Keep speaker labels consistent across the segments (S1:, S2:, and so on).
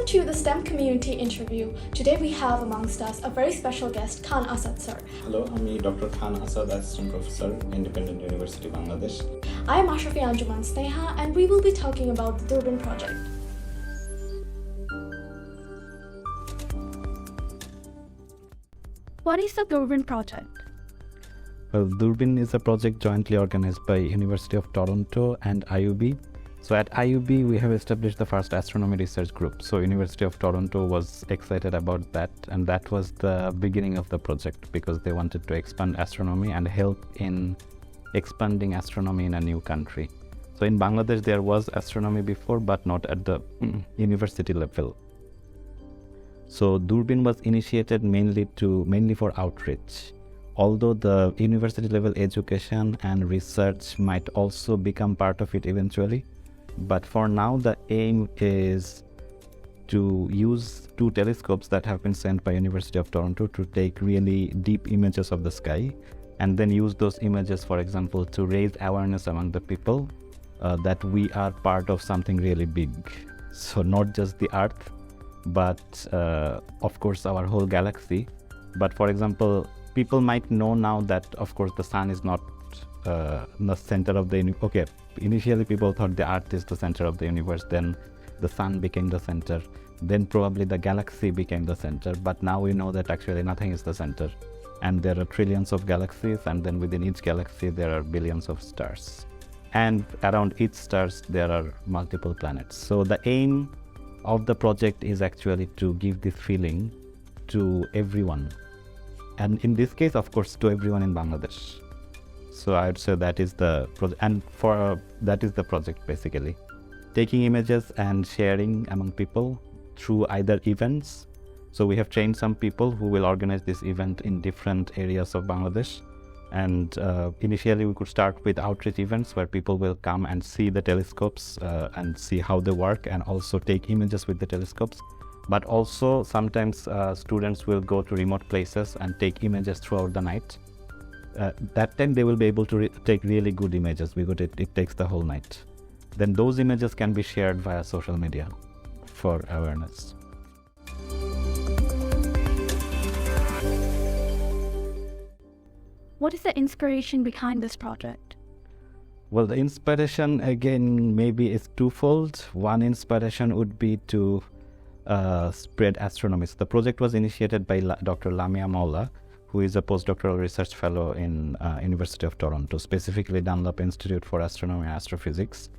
S1: to the STEM community interview. Today we have amongst us a very special guest, Khan Asad sir.
S2: Hello, I'm Dr. Khan Asad, Assistant Professor, Independent University, Bangladesh.
S1: I am Ashrafi Anjuman Sneha and we will be talking about the Durbin project. What is the Durbin project?
S2: Well, Durbin is a project jointly organized by University of Toronto and IUB. So at IUB, we have established the first astronomy research group. So University of Toronto was excited about that, and that was the beginning of the project because they wanted to expand astronomy and help in expanding astronomy in a new country. So in Bangladesh, there was astronomy before, but not at the university level. So Durbin was initiated mainly for outreach. Although the university level education and research might also become part of it eventually, but for now the aim is to use two telescopes that have been sent by University of Toronto to take really deep images of the sky and then use those images, for example, to raise awareness among the people that we are part of something really big. So not just the Earth, but of course our whole galaxy. But for example, people might know now that of course the sun is not the center of the universe. Okay, initially people thought the Earth is the center of the universe, then the sun became the center, then probably the galaxy became the center, but now we know that actually nothing is the center, and there are trillions of galaxies, and then within each galaxy there are billions of stars, and around each stars there are multiple planets. So the aim of the project is actually to give this feeling to everyone, and in this case of course to everyone in Bangladesh. So I would say that is the project, and that is the project basically. Taking images and sharing among people through either events. So we have trained some people who will organize this event in different areas of Bangladesh. And initially we could start with outreach events where people will come and see the telescopes and see how they work and also take images with the telescopes. But also sometimes students will go to remote places and take images throughout the night. That time they will be able to take really good images because it takes the whole night. Then those images can be shared via social media for awareness.
S1: What is the inspiration behind this project?
S2: Well, the inspiration again maybe is twofold. One inspiration would be to spread astronomy. So the project was initiated by Dr. Lamiya Mowla, who is a postdoctoral research fellow in University of Toronto, specifically DUNLAP Institute for Astronomy and Astrophysics.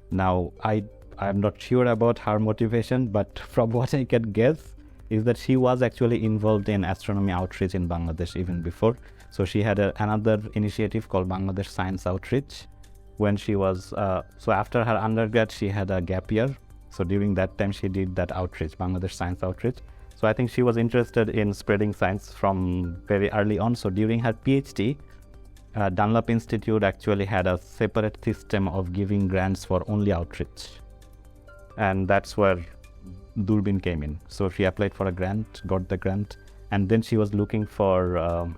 S2: Now, I'm not sure about her motivation, but from what I can guess is that she was actually involved in astronomy outreach in Bangladesh even before. So she had another initiative called Bangladesh Science Outreach. When she was, so after her undergrad, she had a gap year. So during that time, she did that outreach, Bangladesh Science Outreach. So I think she was interested in spreading science from very early on. So during her PhD, DUNLAP Institute actually had a separate system of giving grants for only outreach. And that's where Durbin came in. So she applied for a grant, got the grant, and then she was looking for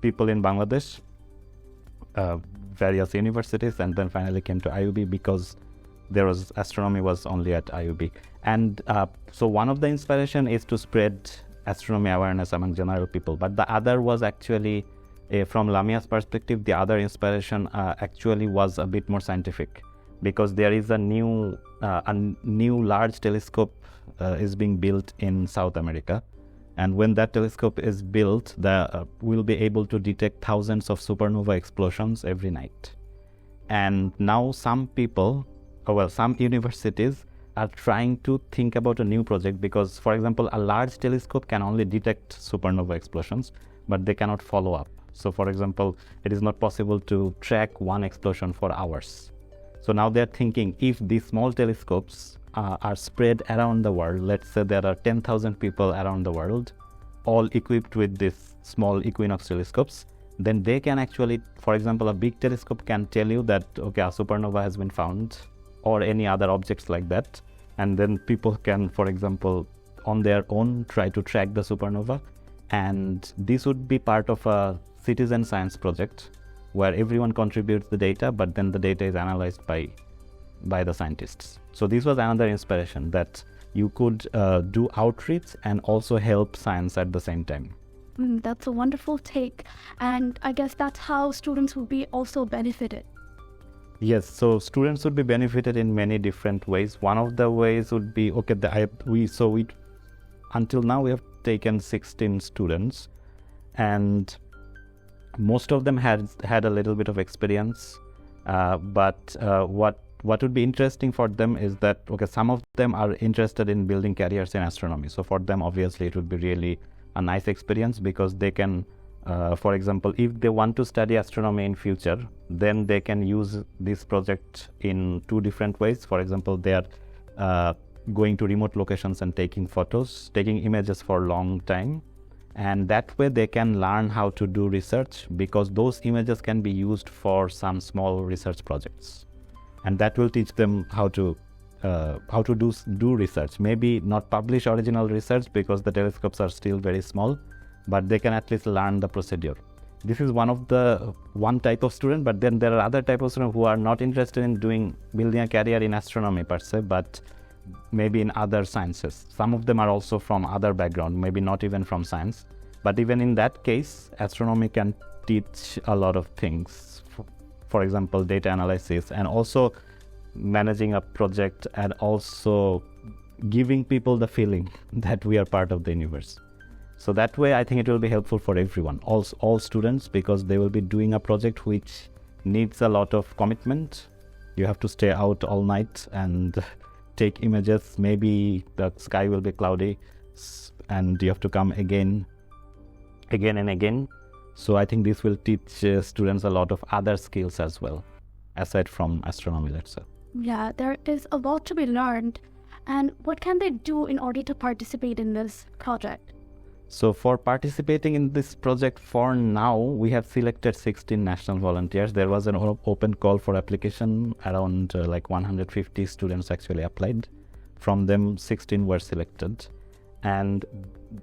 S2: people in Bangladesh, various universities, and then finally came to IUB because astronomy was only at IUB. And so one of the inspiration is to spread astronomy awareness among general people. But the other was actually, from Lamiya's perspective, the other inspiration actually was a bit more scientific, because there is a new large telescope is being built in South America. And when that telescope is built, we'll be able to detect thousands of supernova explosions every night. And now some universities are trying to think about a new project because, for example, a large telescope can only detect supernova explosions, but they cannot follow up. So, for example, it is not possible to track one explosion for hours. So now they're thinking if these small telescopes are spread around the world, let's say there are 10,000 people around the world, all equipped with these small eQuinox telescopes, then they can actually, for example, a big telescope can tell you that, okay, a supernova has been found, or any other objects like that, and then people can, for example, on their own try to track the supernova. And this would be part of a citizen science project where everyone contributes the data, but then the data is analyzed by the scientists. So this was another inspiration, that you could do outreach and also help science at the same time.
S1: That's a wonderful take. And I guess that's how students will be also benefited.
S2: Yes, so students would be benefited in many different ways. One of the ways would be, until now we have taken 16 students, and most of them had a little bit of experience. But what would be interesting for them is that, some of them are interested in building careers in astronomy. So for them, obviously, it would be really a nice experience, because they can, for example, if they want to study astronomy in future, then they can use this project in two different ways. For example, they are going to remote locations and taking images for a long time. And that way they can learn how to do research, because those images can be used for some small research projects. And that will teach them how to do research. Maybe not publish original research, because the telescopes are still very small, but they can at least learn the procedure. This is one type of student, but then there are other type of students who are not interested in building a career in astronomy per se, but maybe in other sciences. Some of them are also from other background, maybe not even from science. But even in that case, astronomy can teach a lot of things. For example, data analysis, and also managing a project, and also giving people the feeling that we are part of the universe. So that way, I think it will be helpful for everyone, all students, because they will be doing a project which needs a lot of commitment. You have to stay out all night and take images. Maybe the sky will be cloudy, and you have to come again and again. So I think this will teach students a lot of other skills as well, aside from astronomy, let's say.
S1: Yeah, there is a lot to be learned. And what can they do in order to participate in this project?
S2: So for participating in this project, for now, we have selected 16 national volunteers. There was an open call for application. Around 150 students actually applied. From them, 16 were selected. And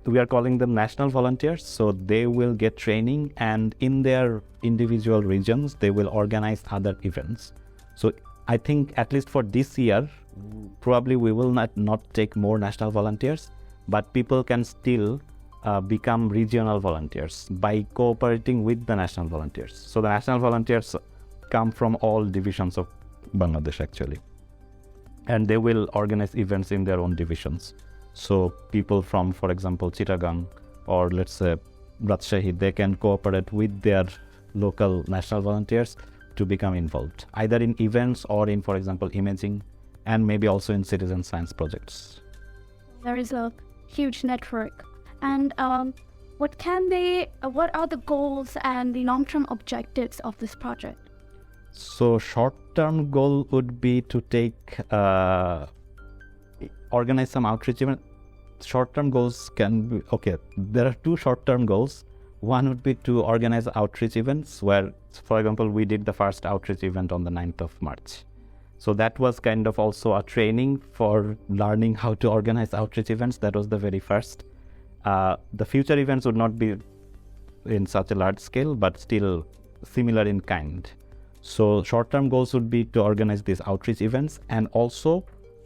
S2: we are calling them national volunteers. So they will get training, and in their individual regions, they will organize other events. So I think at least for this year, probably we will not take more national volunteers, but people can still become regional volunteers by cooperating with the national volunteers. So the national volunteers come from all divisions of Bangladesh actually, and they will organize events in their own divisions. So people from, for example, Chittagong, or let's say Rajshahi, they can cooperate with their local national volunteers to become involved, either in events or in, for example, imaging, and maybe also in citizen science projects.
S1: There is a huge network. And what are the goals and the long-term objectives of this project?
S2: So short-term goal would be to organize some outreach event. Short-term goals can be, there are two short-term goals. One would be to organize outreach events, where, for example, we did the first outreach event on the 9th of March. So that was kind of also a training for learning how to organize outreach events. That was the very first. The future events would not be in such a large scale, but still similar in kind. So short-term goals would be to organize these outreach events, and also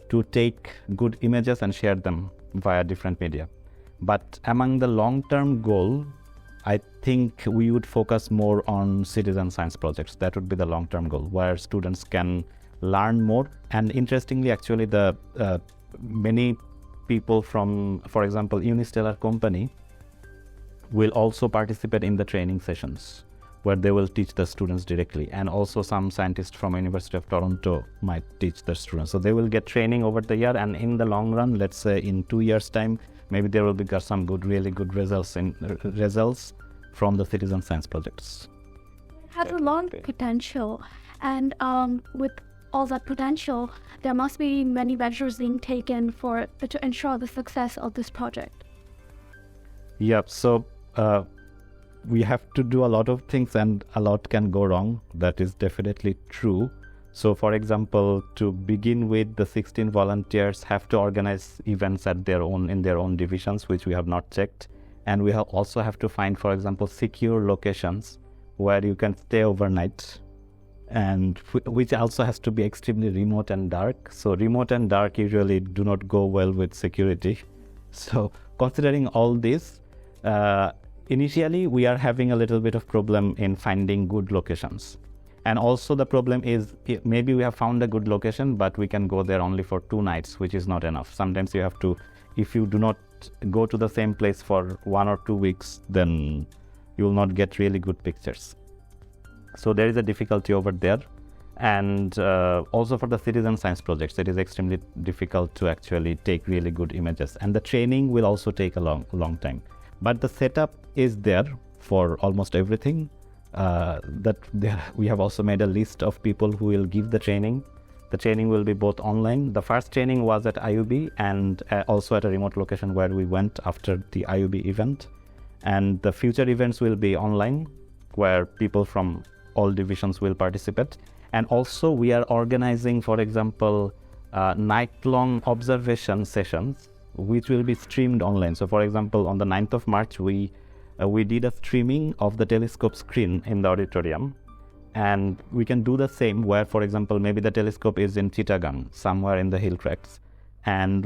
S2: to take good images and share them via different media. But among the long-term goal, I think we would focus more on citizen science projects. That would be the long-term goal, where students can learn more. And interestingly, actually, the many people from, for example, Unistellar company will also participate in the training sessions, where they will teach the students directly. And also some scientists from University of Toronto might teach the students. So they will get training over the year, and in the long run, let's say in 2 years' time, maybe there will be some really good results from the citizen science projects.
S1: It has a lot of potential, and with all that potential, there must be many measures being taken to ensure the success of this project.
S2: Yep. So we have to do a lot of things, and a lot can go wrong. That is definitely true. So, for example, to begin with, the 16 volunteers have to organize events in their own divisions, which we have not checked. And we also have to find, for example, secure locations where you can stay overnight and which also has to be extremely remote and dark. So remote and dark usually do not go well with security. So considering all this, initially we are having a little bit of problem in finding good locations. And also the problem is maybe we have found a good location, but we can go there only for 2 nights, which is not enough. Sometimes you have to, if you do not go to the same place for 1 or 2 weeks, then you will not get really good pictures. So there is a difficulty over there. And also for the citizen science projects, it is extremely difficult to actually take really good images. And the training will also take a long time. But the setup is there for almost everything. We have also made a list of people who will give the training. The training will be both online. The first training was at IUB and also at a remote location where we went after the IUB event. And the future events will be online, where people from all divisions will participate. And also we are organizing, for example, night-long observation sessions, which will be streamed online. So for example, on the 9th of March, we did a streaming of the telescope screen in the auditorium. And we can do the same where, for example, maybe the telescope is in Chittagong, somewhere in the hill tracts. And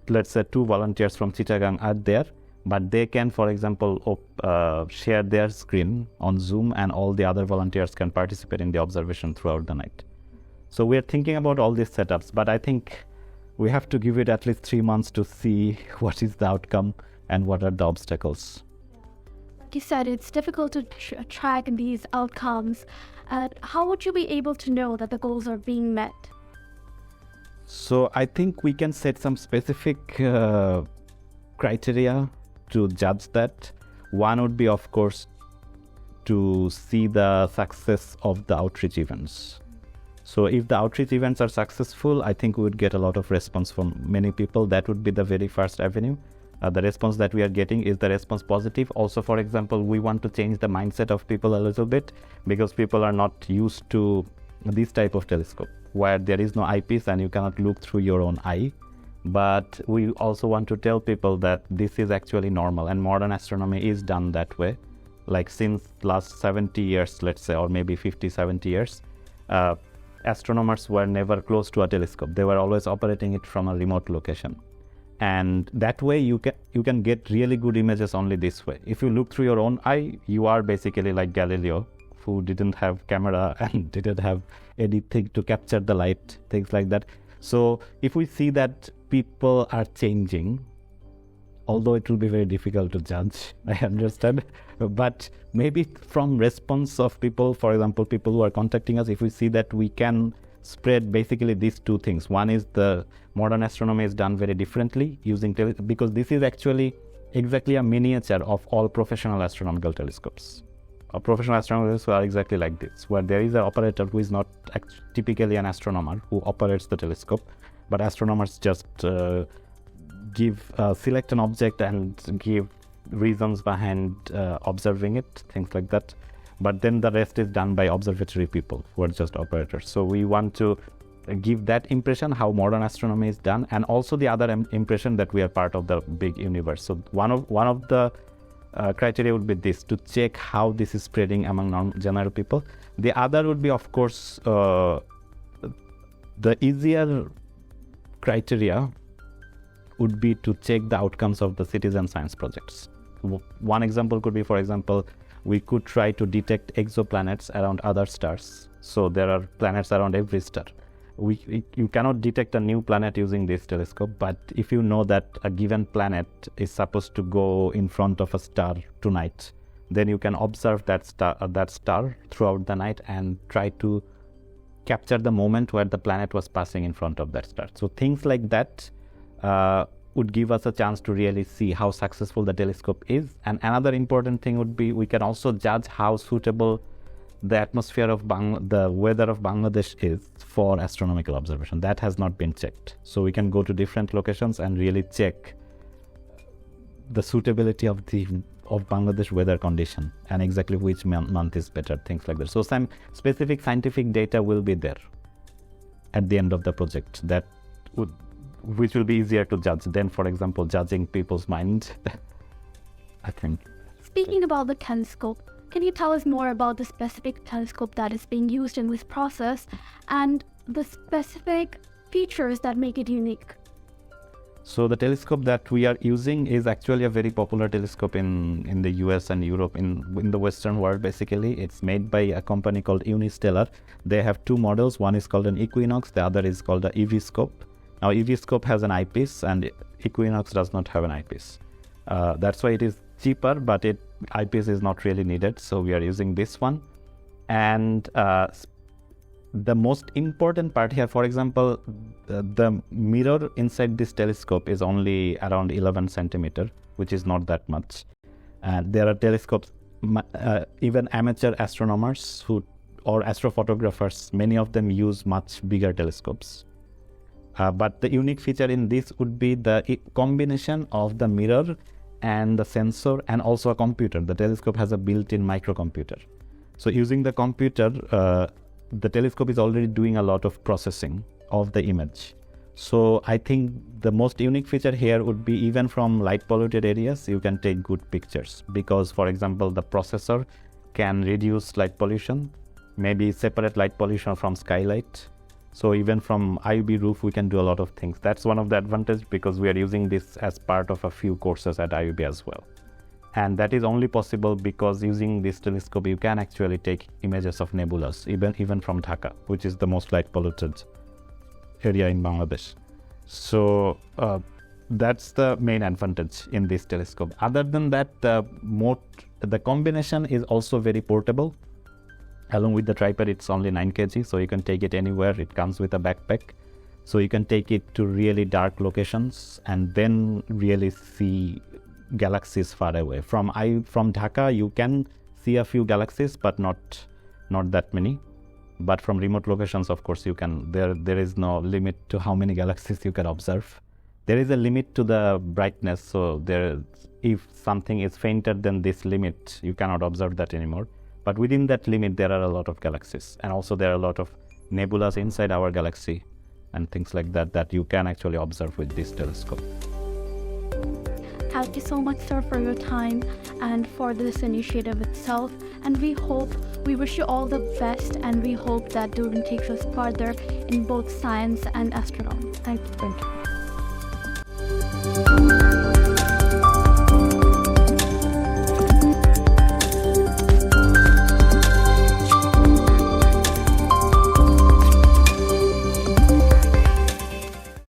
S2: let's say 2 volunteers from Chittagong are there, but they can, for example, share their screen on Zoom, and all the other volunteers can participate in the observation throughout the night. So we're thinking about all these setups, but I think we have to give it at least 3 months to see what is the outcome and what are the obstacles.
S1: Like you said, it's difficult to track these outcomes. How would you be able to know that the goals are being met?
S2: So I think we can set some specific criteria to judge that. One would be, of course, to see the success of the outreach events. So if the outreach events are successful, I think we would get a lot of response from many people. That would be the very first avenue. The response that we are getting, is the response positive? Also, for example, we want to change the mindset of people a little bit, because people are not used to this type of telescope where there is no eyepiece and you cannot look through your own eye. But we also want to tell people that this is actually normal, and modern astronomy is done that way. Like since last 70 years, let's say, or maybe 50, 70 years, astronomers were never close to a telescope. They were always operating it from a remote location. And that way you can get really good images only this way. If you look through your own eye, you are basically like Galileo, who didn't have camera and didn't have anything to capture the light, things like that. So if we see that people are changing, although it will be very difficult to judge, I understand, but maybe from response of people, for example, people who are contacting us, if we see that we can spread basically these 2 things. One is the modern astronomy is done very differently using because this is actually exactly a miniature of all professional astronomical telescopes. Professional astronomers are exactly like this, where there is an operator who is not typically an astronomer who operates the telescope, but astronomers just select an object and give reasons behind observing it, things like that. But then the rest is done by observatory people who are just operators. So we want to give that impression how modern astronomy is done, and also the other impression that we are part of the big universe. So one of the criteria would be this, to check how this is spreading among general people. The other would be, of course, the easier criteria would be to check the outcomes of the citizen science projects. One example could be, for example, we could try to detect exoplanets around other stars. So there are planets around every star. You cannot detect a new planet using this telescope, but if you know that a given planet is supposed to go in front of a star tonight, then you can observe that star throughout the night and try to capture the moment where the planet was passing in front of that star. So things like that would give us a chance to really see how successful the telescope is. And another important thing would be, we can also judge how suitable the atmosphere of the weather of Bangladesh is for astronomical observation. That has not been checked. So we can go to different locations and really check the suitability of Bangladesh weather condition and exactly which month is better, things like that. So some specific scientific data will be there at the end of the project which will be easier to judge than, for example, judging people's mind. I think.
S1: Speaking about the telescope, Can you tell us more about the specific telescope that is being used in this process and the specific features that make it unique?
S2: So the telescope that we are using is actually a very popular telescope in the US and Europe, in the Western world basically. It's made by a company called Unistellar. They have two models. One is called an eQuinox, the other is called the eVscope. Now eVscope has an eyepiece and eQuinox does not have an eyepiece. That's why it is cheaper, but eyepiece is not really needed. So we are using this one. And the most important part here, for example, the mirror inside this telescope is only around 11 centimeter, which is not that much. And there are telescopes, even amateur astronomers or astrophotographers, many of them use much bigger telescopes. But the unique feature in this would be the combination of the mirror and the sensor and also a computer. The telescope has a built-in microcomputer. So using the computer, the telescope is already doing a lot of processing of the image. So I think the most unique feature here would be even from light polluted areas, you can take good pictures because, for example, the processor can reduce light pollution, maybe separate light pollution from skylight. So even from IUB roof, we can do a lot of things. That's one of the advantages because we are using this as part of a few courses at IUB as well. And that is only possible because using this telescope, you can actually take images of nebulas, even from Dhaka, which is the most light polluted area in Bangladesh. So that's the main advantage in this telescope. Other than that, the combination is also very portable. Along with the tripod, it's only 9 kg, so you can take it anywhere. It comes with a backpack. So you can take it to really dark locations and then really see galaxies far away. From Dhaka, you can see a few galaxies, but not that many. But from remote locations, of course, you can. There is no limit to how many galaxies you can observe. There is a limit to the brightness. So if something is fainter than this limit, you cannot observe that anymore. But within that limit, there are a lot of galaxies, and also there are a lot of nebulas inside our galaxy, and things like that you can actually observe with this telescope.
S1: Thank you so much, sir, for your time and for this initiative itself. And we wish you all the best, and we hope that Durbin takes us further in both science and astronomy. Thank you.
S2: Thank you.